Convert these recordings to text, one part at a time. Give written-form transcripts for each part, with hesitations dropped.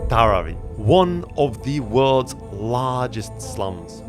Dharavi, one of the world's largest slums.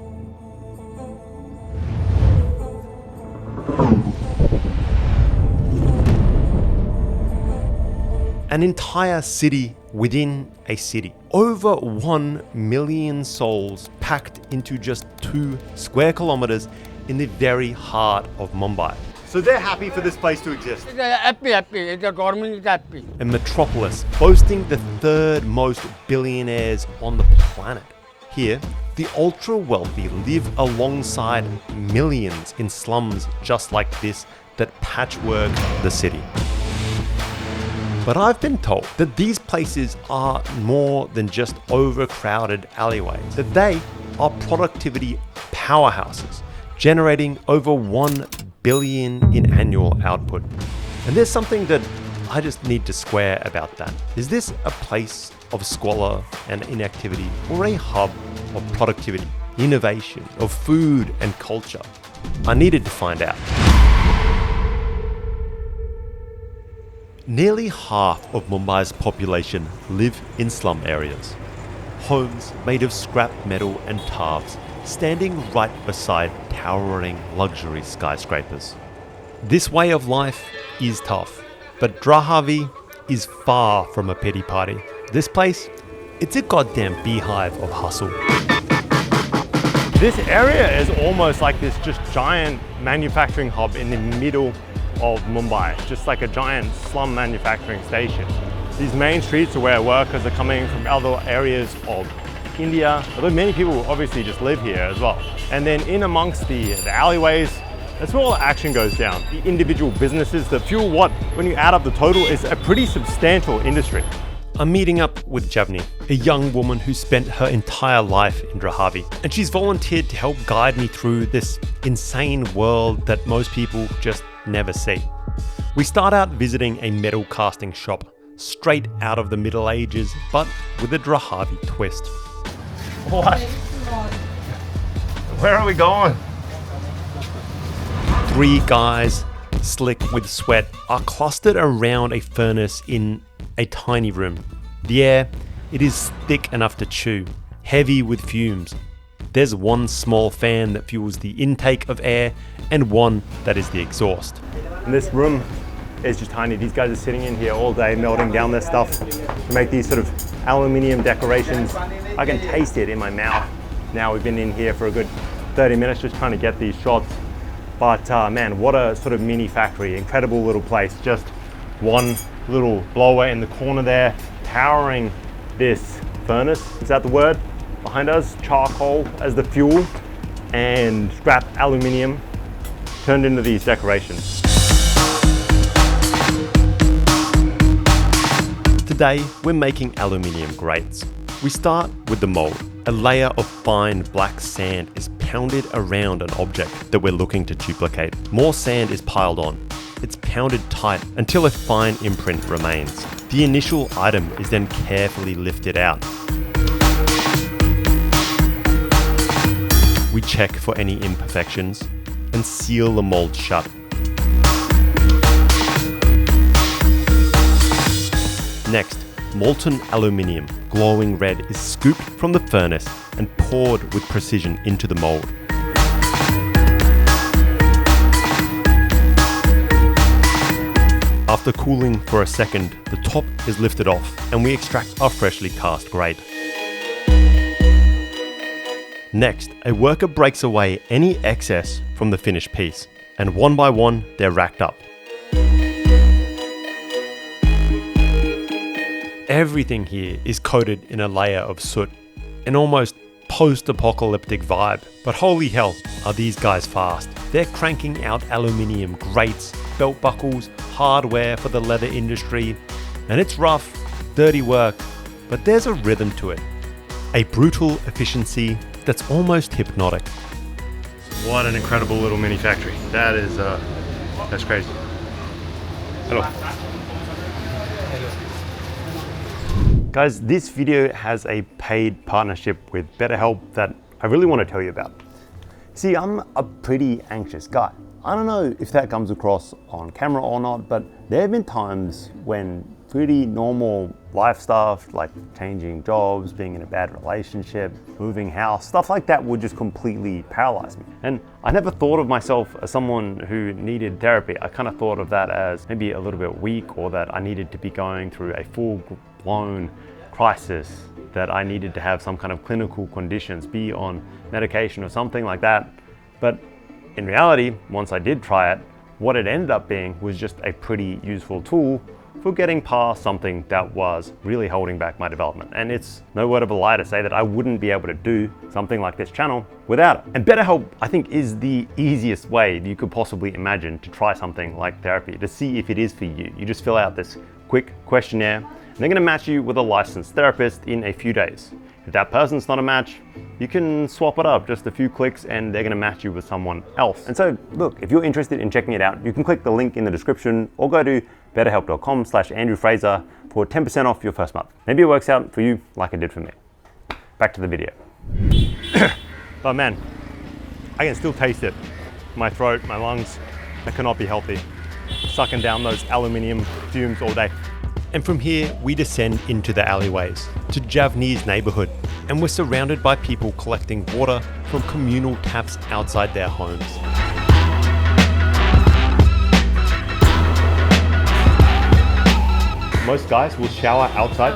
An entire city within a city. Over 1 million souls packed into just 2 square kilometers in the very heart of Mumbai. So they're happy for this place to exist. They're happy. The government is happy. A metropolis boasting the 3rd most billionaires on the planet. Here, the ultra-wealthy live alongside millions in slums just like this that patchwork the city. But I've been told that these places are more than just overcrowded alleyways, that they are productivity powerhouses, generating over 1 billion in annual output. And there's something that I just need to square about that. Is this a place of squalor and inactivity, or a hub of productivity, innovation, of food and culture? I needed to find out. Nearly half of Mumbai's population live in slum areas. Homes made of scrap metal and tarps, standing right beside towering luxury skyscrapers. This way of life is tough, but Dharavi is far from a pity party. This place, it's a goddamn beehive of hustle. This area is almost like this just giant manufacturing hub in the middle of Mumbai, just like a giant slum manufacturing station. These main streets are where workers are coming from other areas of India, although many people obviously just live here as well. And then in amongst the alleyways, that's where all the action goes down. The individual businesses that fuel what, when you add up the total, is a pretty substantial industry. I'm meeting up with Javni, a young woman who spent her entire life in Dharavi, and she's volunteered to help guide me through this insane world that most people just never see. We start out visiting a metal casting shop, straight out of the Middle Ages, but with a Dharavi twist. What? Where are we going? 3 guys, slick with sweat, are clustered around a furnace in a tiny room. The air, it is thick enough to chew, heavy with fumes. There's one small fan that fuels the intake of air and one that is the exhaust. And this room is just tiny. These guys are sitting in here all day melting down their stuff to make these sort of aluminium decorations. I can taste it in my mouth. Now we've been in here for a good 30 minutes just trying to get these shots. But man, what a sort of mini factory, incredible little place. Just one little blower in the corner there, powering this furnace. Is that the word? Behind us, charcoal as the fuel and scrap aluminium turned into these decorations. Today, we're making aluminium grates. We start with the mold. A layer of fine black sand is pounded around an object that we're looking to duplicate. More sand is piled on. It's pounded tight until a fine imprint remains. The initial item is then carefully lifted out. We check for any imperfections and seal the mold shut. Next, molten aluminium, glowing red, is scooped from the furnace and poured with precision into the mold. After cooling for a second, the top is lifted off and we extract our freshly cast grate. Next, a worker breaks away any excess from the finished piece, and one by one, they're racked up. Everything here is coated in a layer of soot, an almost post-apocalyptic vibe. But holy hell, are these guys fast. They're cranking out aluminium grates, belt buckles, hardware for the leather industry, and it's rough, dirty work, but there's a rhythm to it. A brutal efficiency that's almost hypnotic. What an incredible little mini factory. That is, that's crazy. Hello. Guys, this video has a paid partnership with BetterHelp that I really want to tell you about. See, I'm a pretty anxious guy. I don't know if that comes across on camera or not, but there have been times when pretty normal life stuff like changing jobs, being in a bad relationship, moving house, stuff like that would just completely paralyze me. And I never thought of myself as someone who needed therapy. I kind of thought of that as maybe a little bit weak, or that I needed to be going through a full-blown crisis, that I needed to have some kind of clinical conditions, be on medication or something like that. But in reality, once I did try it, what it ended up being was just a pretty useful tool for getting past something that was really holding back my development. And it's no word of a lie to say that I wouldn't be able to do something like this channel without it. And BetterHelp, I think, is the easiest way you could possibly imagine to try something like therapy, to see if it is for you. You just fill out this quick questionnaire, and they're gonna match you with a licensed therapist in a few days. If that person's not a match, you can swap it up just a few clicks and they're gonna match you with someone else. And so look, if you're interested in checking it out, you can click the link in the description or go to betterhelp.com/AndrewFraser for 10% off your first month. Maybe it works out for you like it did for me. Back to the video. Oh man, I can still taste it. My throat, my lungs, that cannot be healthy. Sucking down those aluminium fumes all day. And from here, we descend into the alleyways to Javnee's neighborhood, and we're surrounded by people collecting water from communal taps outside their homes. Most guys will shower outside,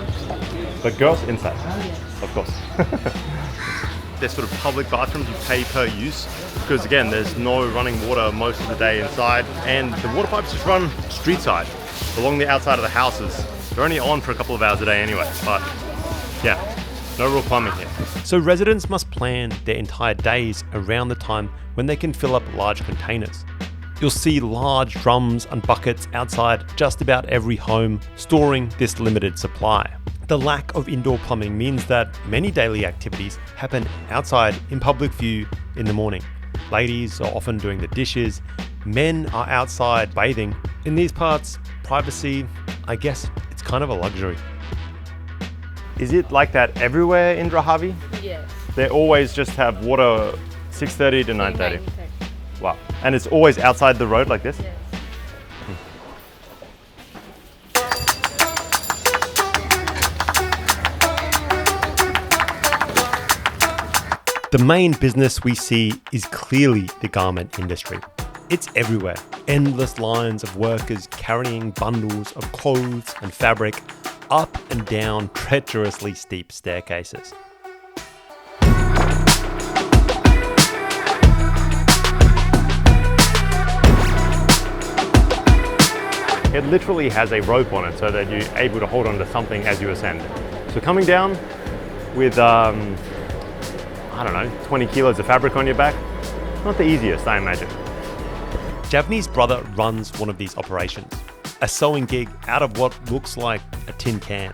but girls inside, of course. They're sort of public bathrooms, you pay per use, because again, there's no running water most of the day inside, and the water pipes just run street side, along the outside of the houses. They're only on for a couple of hours a day anyway, but yeah, no real plumbing here. So residents must plan their entire days around the time when they can fill up large containers. You'll see large drums and buckets outside just about every home storing this limited supply. The lack of indoor plumbing means that many daily activities happen outside in public view in the morning. Ladies are often doing the dishes, men are outside bathing. In these parts, privacy, I guess it's kind of a luxury. Is it like that everywhere in Dharavi? Yes. They always just have water 6:30 to 9:30. 9:30. Wow. And it's always outside the road like this? Yes. The main business we see is clearly the garment industry. It's everywhere. Endless lines of workers carrying bundles of clothes and fabric up and down treacherously steep staircases. It literally has a rope on it so that you're able to hold on to something as you ascend. So coming down with, I don't know, 20 kilos of fabric on your back, not the easiest, I imagine. Javnee's brother runs one of these operations, a sewing gig out of what looks like a tin can.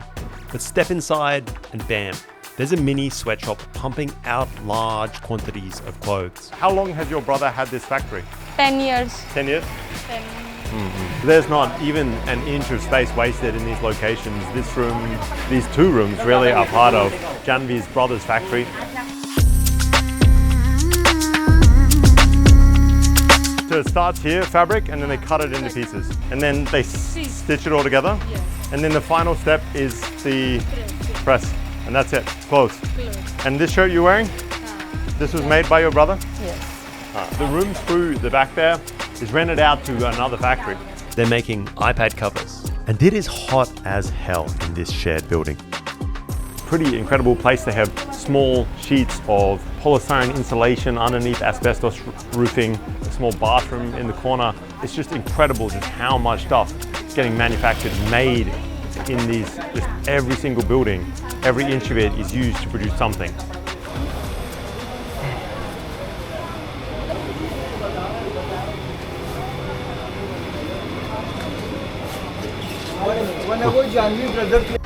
But step inside and bam, there's a mini sweatshop pumping out large quantities of clothes. How long has your brother had this factory? 10 years. 10 years? 10. There's not even an inch of space wasted in these locations. This room, these two rooms really are part of Janvi's brother's factory. So it starts here, fabric, and then they cut it into pieces. And then they stitch it all together. Yes. And then the final step is the press. And that's it, clothes. And this shirt you're wearing, this was made by your brother? Yes. The room through the back there is rented out to another factory. They're making iPad covers. And it is hot as hell in this shared building. Pretty incredible place. They have small sheets of polystyrene insulation underneath asbestos roofing, a small bathroom in the corner. It's just incredible just how much stuff is getting manufactured, made in these, just every single building. Every inch of it is used to produce something.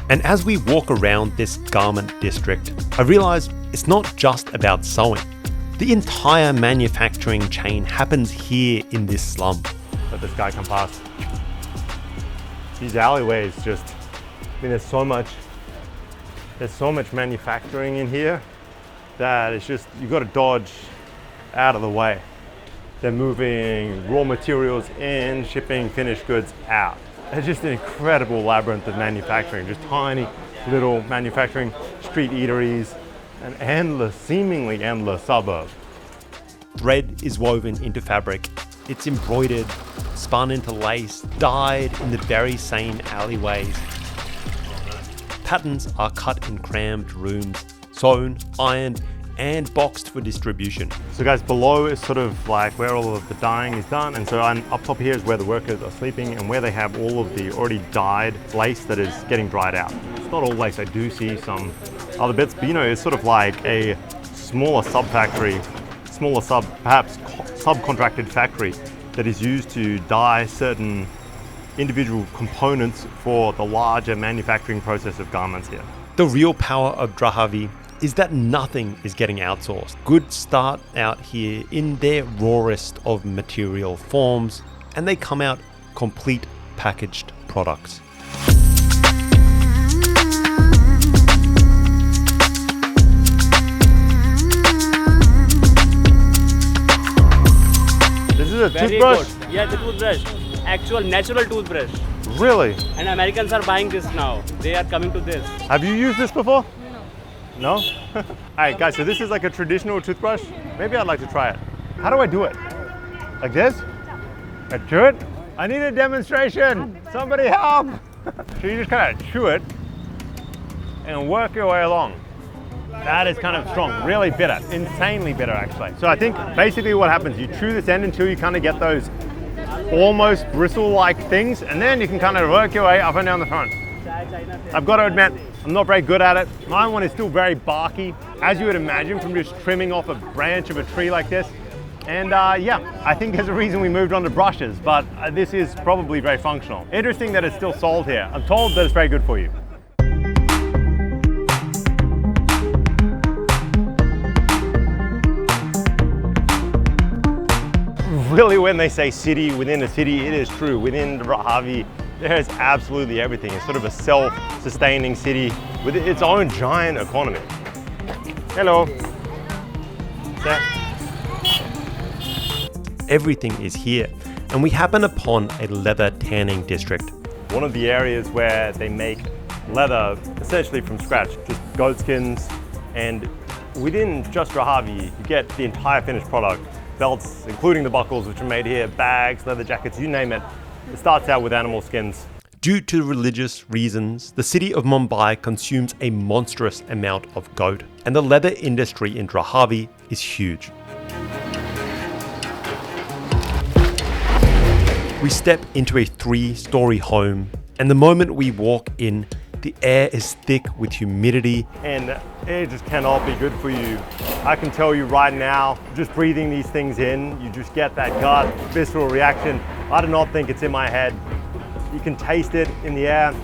And as we walk around this garment district, I realize it's not just about sewing. The entire manufacturing chain happens here in this slum. Let this guy come past. These alleyways just, I mean, there's so much manufacturing in here that it's just, you've got to dodge out of the way. They're moving raw materials in, shipping finished goods out. It's just an incredible labyrinth of manufacturing, just tiny little manufacturing, street eateries, an endless, seemingly endless suburb. Thread is woven into fabric. It's embroidered, spun into lace, dyed in the very same alleyways. Patterns are cut in crammed rooms, sewn, ironed, and boxed for distribution. So guys, below is sort of like where all of the dyeing is done, and so up top here is where the workers are sleeping and where they have all of the already dyed lace that is getting dried out. It's not all lace, I do see some other bits, but it's sort of like a smaller sub-factory, perhaps subcontracted factory that is used to dye certain individual components for the larger manufacturing process of garments here. The real power of Dharavi is that nothing is getting outsourced. Goods start out here in their rawest of material forms, and they come out complete packaged products. This is a toothbrush? Good. Yeah, the toothbrush. Actual natural toothbrush. Really? And Americans are buying this now. They are coming to this. Have you used this before? No? Alright guys, so this is like a traditional toothbrush. Maybe I'd like to try it. How do I do it? Like this? I chew it? I need a demonstration! Somebody help! So you just kind of chew it and work your way along. That is kind of strong, really bitter, insanely bitter actually. So I think basically what happens, you chew this end until you kind of get those almost bristle-like things, and then you can kind of work your way up and down the front. I've got to admit, I'm not very good at it. My one is still very barky, as you would imagine from just trimming off a branch of a tree like this. And yeah, I think there's a reason we moved on to brushes, but this is probably very functional. Interesting that it's still sold here. I'm told that it's very good for you. Really, when they say city within a city, it is true. Within Dharavi, there's absolutely everything. It's sort of a self-sustaining city with its own giant economy. Hello. Everything is here, and we happen upon a leather tanning district. One of the areas where they make leather essentially from scratch, just goat skins, and within just Dharavi, you get the entire finished product. Belts, including the buckles, which are made here, bags, leather jackets, you name it. It starts out with animal skins. Due to religious reasons, the city of Mumbai consumes a monstrous amount of goat, and the leather industry in Dharavi is huge. We step into a 3-story home, and the moment we walk in, the air is thick with humidity, and it just cannot be good for you. I can tell you right now, just breathing these things in, you just get that gut, visceral reaction. I do not think it's in my head. You can taste it in the air.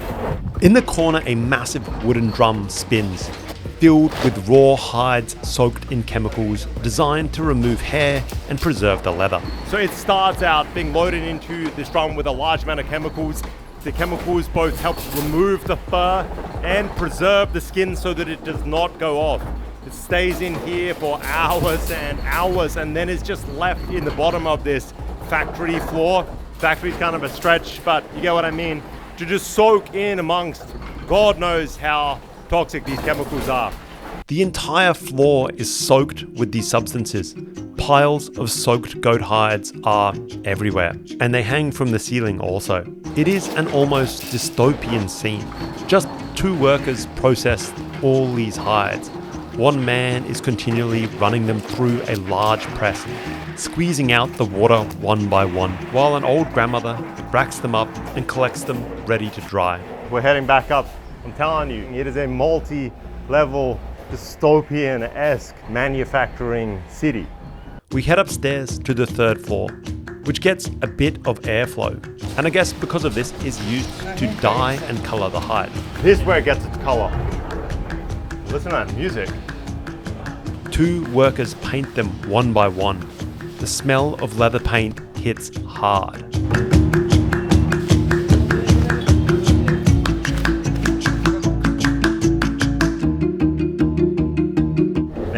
In the corner, a massive wooden drum spins, filled with raw hides soaked in chemicals designed to remove hair and preserve the leather. So it starts out being loaded into this drum with a large amount of chemicals. The chemicals both help remove the fur and preserve the skin so that it does not go off. It stays in here for hours and hours, and then is just left in the bottom of this factory floor. Factory's kind of a stretch, but you get what I mean. To just soak in amongst God knows how toxic these chemicals are. The entire floor is soaked with these substances. Piles of soaked goat hides are everywhere, and they hang from the ceiling also. It is an almost dystopian scene. Just 2 workers process all these hides. One man is continually running them through a large press, squeezing out the water one by one, while an old grandmother racks them up and collects them ready to dry. We're heading back up. I'm telling you, it is a multi-level, dystopian-esque manufacturing city. We head upstairs to the 3rd floor, which gets a bit of airflow, and I guess because of this is used to dye and color the hide. This is where it gets its color. Listen to that music. 2 workers paint them one by one. The smell of leather paint hits hard.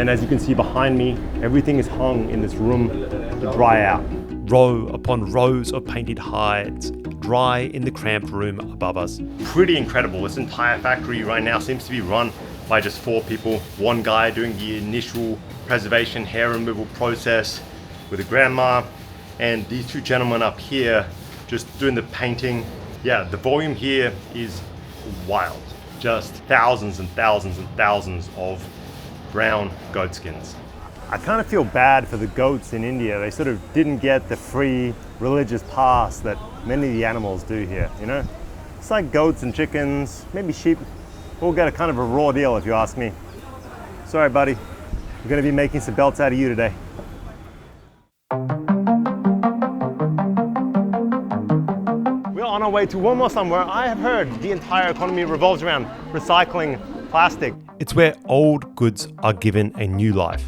And as you can see behind me, everything is hung in this room to dry out. Row upon rows of painted hides dry in the cramped room above us. Pretty incredible. This entire factory right now seems to be run by just 4 people. One guy doing the initial preservation hair removal process with a grandma, and these 2 gentlemen up here just doing the painting. Yeah, the volume here is wild. Just thousands and thousands and thousands of brown goat skins. I kind of feel bad for the goats in India. They sort of didn't get the free religious pass that many of the animals do here, you know? It's like goats and chickens, maybe sheep, all get a kind of a raw deal if you ask me. Sorry, buddy. We're gonna be making some belts out of you today. We're on our way to one more slum where I have heard the entire economy revolves around recycling plastic. It's where old goods are given a new life.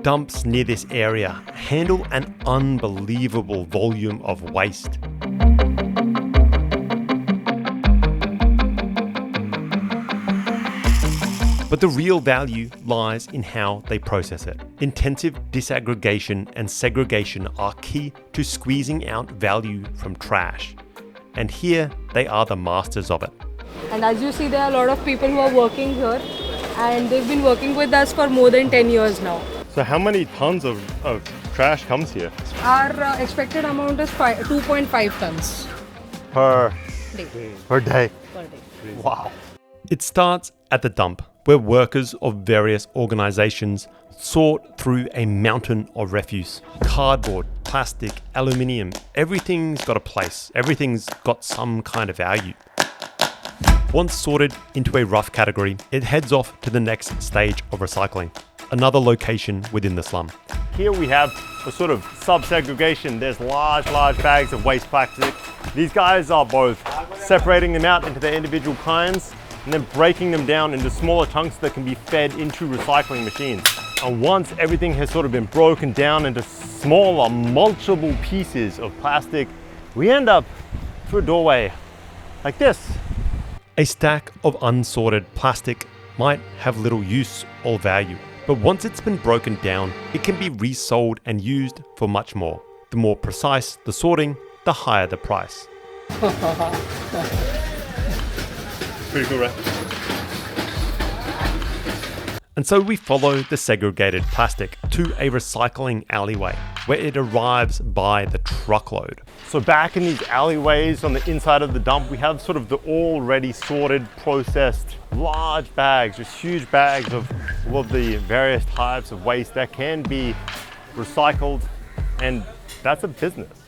Dumps near this area handle an unbelievable volume of waste. But the real value lies in how they process it. Intensive disaggregation and segregation are key to squeezing out value from trash. And here they are the masters of it. And as you see, there are a lot of people who are working here, and they've been working with us for more than 10 years now. So how many tons of trash comes here? Our expected amount is 2.5 tons Per day. per day. Per day. Wow. It starts at the dump, where workers of various organizations sort through a mountain of refuse. Cardboard, plastic, aluminium, everything's got a place. Everything's got some kind of value. Once sorted into a rough category, it heads off to the next stage of recycling, another location within the slum. Here we have a sort of sub-segregation. There's large bags of waste plastic. These guys are both separating them out into their individual kinds and then breaking them down into smaller chunks that can be fed into recycling machines. And once everything has sort of been broken down into smaller, mulchable pieces of plastic, we end up through a doorway like this. A stack of unsorted plastic might have little use or value, but once it's been broken down, it can be resold and used for much more. The more precise the sorting, the higher the price. Pretty cool, right? And so we follow the segregated plastic to a recycling alleyway where it arrives by the truckload. So back in these alleyways on the inside of the dump, we have sort of the already sorted, processed, large bags, just huge bags of all of the various types of waste that can be recycled, and that's a business.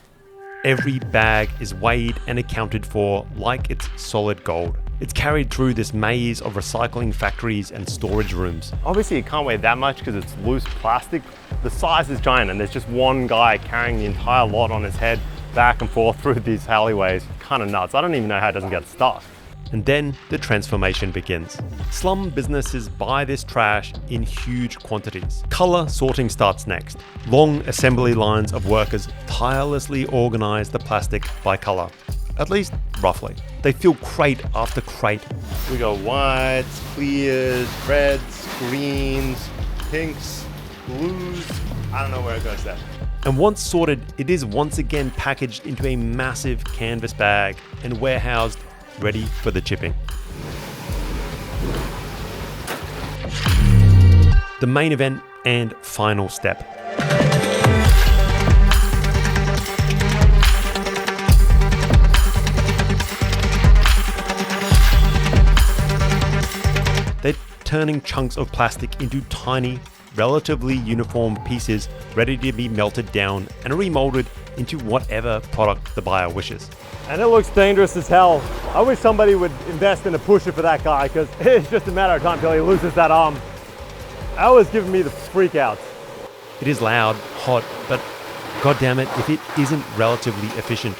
Every bag is weighed and accounted for like it's solid gold. It's carried through this maze of recycling factories and storage rooms. Obviously it can't weigh that much because it's loose plastic. The size is giant and there's just one guy carrying the entire lot on his head back and forth through these alleyways. Kind of nuts. I don't even know how it doesn't get stuck. And then the transformation begins. Slum businesses buy this trash in huge quantities. Color sorting starts next. Long assembly lines of workers tirelessly organize the plastic by color. At least roughly. They fill crate after crate. We got whites, clears, reds, greens, pinks, blues. I don't know where it goes there. And once sorted, it is once again packaged into a massive canvas bag and warehoused, ready for the chipping. The main event and final step. They're turning chunks of plastic into tiny, relatively uniform pieces ready to be melted down and remolded into whatever product the buyer wishes. And it looks dangerous as hell. I wish somebody would invest in a pusher for that guy, because it's just a matter of time till he loses that arm. That was giving me the freakouts. It is loud, hot, but goddammit if it isn't relatively efficient.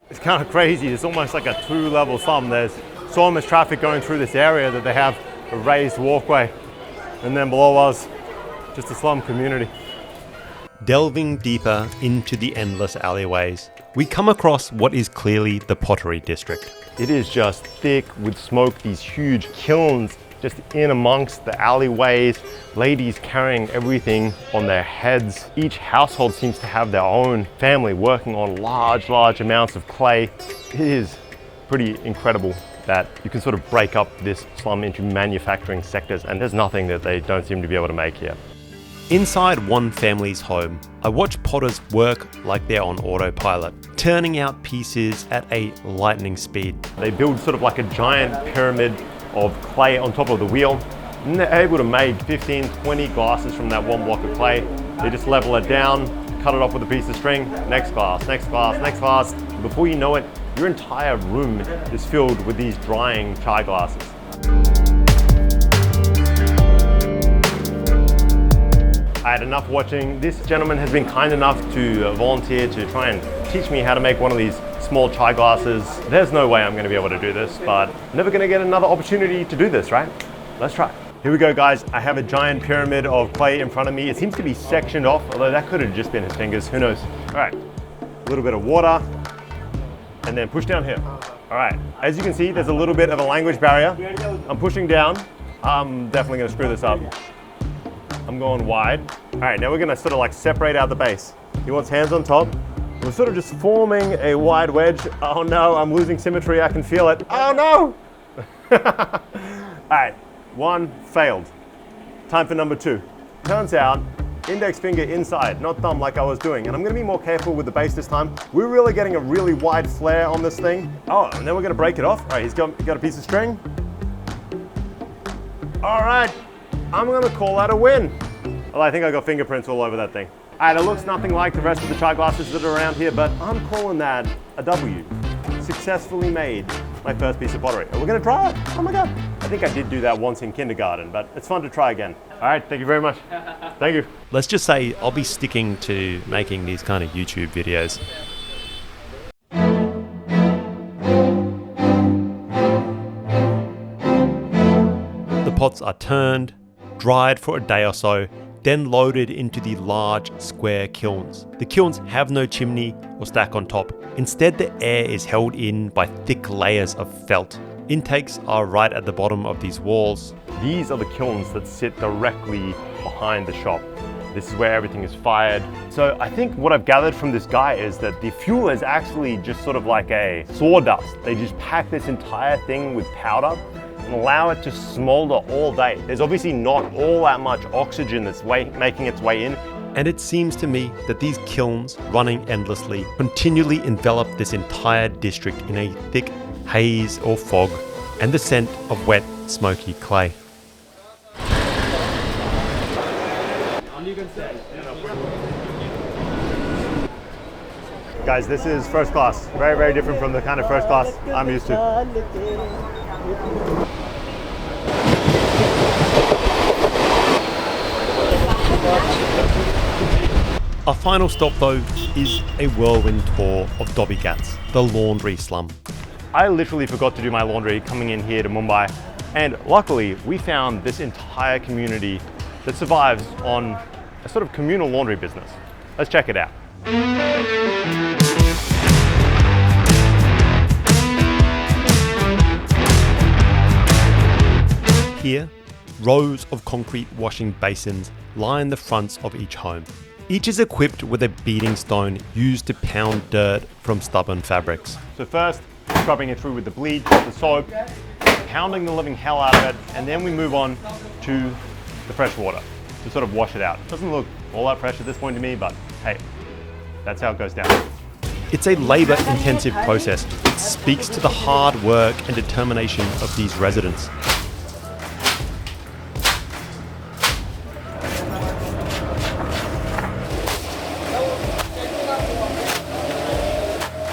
It's kind of crazy. It's almost like a 2-level slum. There's so much traffic going through this area that they have a raised walkway. And then below us, just a slum community. Delving deeper into the endless alleyways, we come across what is clearly the pottery district. It is just thick with smoke, these huge kilns just in amongst the alleyways, ladies carrying everything on their heads. Each household seems to have their own family working on large amounts of clay. It is pretty incredible that you can sort of break up this slum into manufacturing sectors, and there's nothing that they don't seem to be able to make here. Inside one family's home, I watch potters work like they're on autopilot, turning out pieces at a lightning speed. They build sort of like a giant pyramid of clay on top of the wheel, and they're able to make 15, 20 glasses from that one block of clay. They just level it down, cut it off with a piece of string, next glass, next glass, next glass. Before you know it, your entire room is filled with these drying chai glasses. I had enough watching. This gentleman has been kind enough to volunteer to try and teach me how to make one of these small chai glasses. There's no way I'm going to be able to do this, but I'm never going to get another opportunity to do this, right? Let's try. Here we go, guys. I have a giant pyramid of clay in front of me. It seems to be sectioned off, although that could have just been his fingers. Who knows? All right, a little bit of water, and then push down here. All right, as you can see, there's a little bit of a language barrier. I'm pushing down. I'm definitely going to screw this up. I'm going wide. All right, now we're going to sort of like separate out the base. He wants hands on top. We're sort of just forming a wide wedge. Oh no, I'm losing symmetry. I can feel it. Oh no! All right, one failed. Time for number two. Turns out, index finger inside, not thumb like I was doing. And I'm gonna be more careful with the base this time. We're really getting a really wide flare on this thing. Oh, and then we're gonna break it off. All right, he's got a piece of string. All right, I'm gonna call that a win. Well, I think I got fingerprints all over that thing. All right, it looks nothing like the rest of the chai glasses that are around here, but I'm calling that a W. Successfully made my first piece of pottery. Are we gonna try it? Oh my God. I think I did do that once in kindergarten, but it's fun to try again. All right, thank you very much. Thank you. Let's just say I'll be sticking to making these kind of YouTube videos. The pots are turned, dried for a day or so, then loaded into the large square kilns. The kilns have no chimney or stack on top. Instead, the air is held in by thick layers of felt. Intakes are right at the bottom of these walls. These are the kilns that sit directly behind the shop. This is where everything is fired. So I think what I've gathered from this guy is that the fuel is actually just sort of like a sawdust. They just pack this entire thing with powder and allow it to smolder all day. There's obviously not all that much oxygen that's making its way in. And it seems to me that these kilns, running endlessly, continually envelop this entire district in a thick haze or fog and the scent of wet, smoky clay. Guys, this is first class. Very, very different from the kind of first class I'm used to. Our final stop though is a whirlwind tour of Dharavi, the laundry slum. I literally forgot to do my laundry coming in here to Mumbai, and luckily we found this entire community that survives on a sort of communal laundry business. Let's check it out. Here, rows of concrete washing basins line the fronts of each home. Each is equipped with a beating stone used to pound dirt from stubborn fabrics. So first, scrubbing it through with the bleach, the soap, pounding the living hell out of it, and then we move on to the fresh water to sort of wash it out. Doesn't look all that fresh at this point to me, but hey, that's how it goes down. It's a labor-intensive process. It speaks to the hard work and determination of these residents.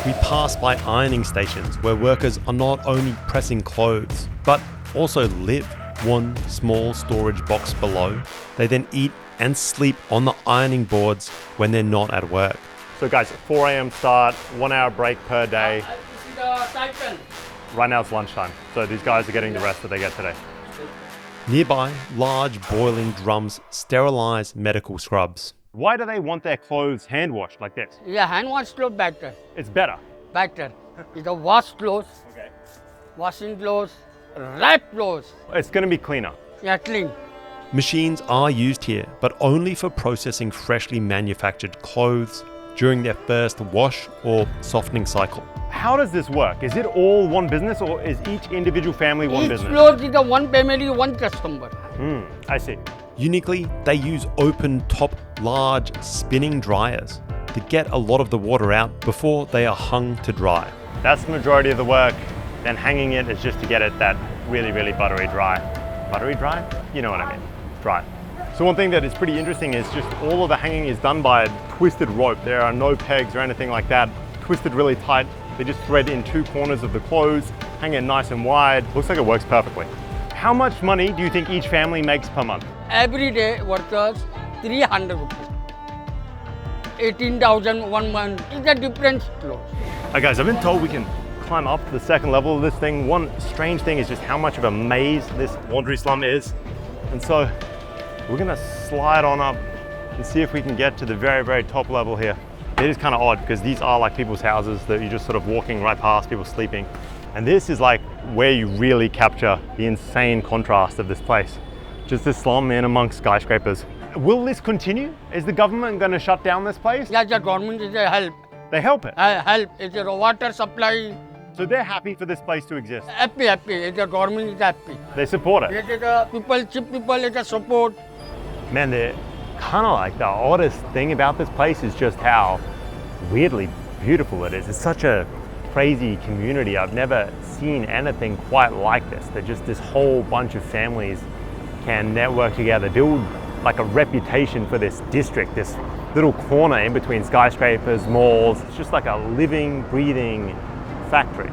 We pass by ironing stations where workers are not only pressing clothes, but also live. One small storage box below. They then eat and sleep on the ironing boards when they're not at work. So guys, 4 a.m. start, 1 hour break per day. Right now it's lunchtime, so these guys are getting the rest that they get today. Nearby, large boiling drums sterilize medical scrubs. Why do they want their clothes hand washed like this? Yeah, hand wash clothes better. It's better. Better. It's a wash clothes, Okay. washing clothes, wrap clothes. It's going to be cleaner. Yeah, clean. Machines are used here, but only for processing freshly manufactured clothes during their first wash or softening cycle. How does this work? Is it all one business or is each individual family one Each business? clothes is a one family, one customer. I see. Uniquely, they use open-top, large spinning dryers to get a lot of the water out before they are hung to dry. That's the majority of the work. Then hanging it is just to get it that really, really buttery dry. Buttery dry? You know what I mean. Dry. So one thing that is pretty interesting is just all of the hanging is done by a twisted rope. There are no pegs or anything like that. Twisted really tight. They just thread in two corners of the clothes, hang it nice and wide. Looks like it works perfectly. How much money do you think each family makes per month? Every day workers 300 rupees. 18,000 1 month. It's a different clothes. Alright guys, I've been told we can climb up to the second level of this thing. One strange thing is just how much of a maze this laundry slum is. And so we're gonna slide on up and see if we can get to the very, very top level here. It is kind of odd because these are like people's houses that you're just sort of walking right past, people sleeping. And this is like where you really capture the insane contrast of this place. Just this slum in amongst skyscrapers. Will this continue? Is the government going to shut down this place? Yeah, the government is a help. They help it. Help. It's a water supply. So they're happy for this place to exist. Happy. It's the government is happy. They support it. It is a people, cheap people, it's a support. Man, they're kind of like the oddest thing about this place is just how weirdly beautiful it is. It's such a crazy community. I've never seen anything quite like this. That just this whole bunch of families can network together, build like a reputation for this district, this little corner in between skyscrapers, malls. It's just like a living, breathing factory.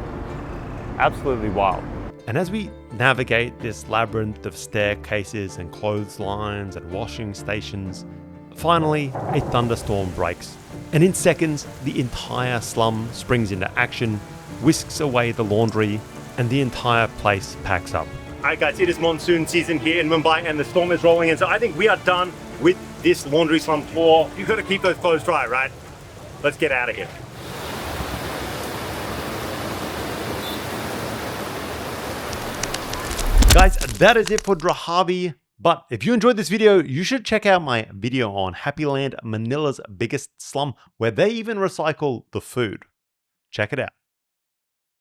Absolutely wild. And as we navigate this labyrinth of staircases and clotheslines and washing stations, finally a thunderstorm breaks. And in seconds, the entire slum springs into action, whisks away the laundry, and the entire place packs up. All right guys, it is monsoon season here in Mumbai and the storm is rolling in. So I think we are done with this laundry slum tour. You've got to keep those clothes dry, right? Let's get out of here. Guys, that is it for Dharavi. But if you enjoyed this video, you should check out my video on Happy Land, Manila's biggest slum, where they even recycle the food. Check it out.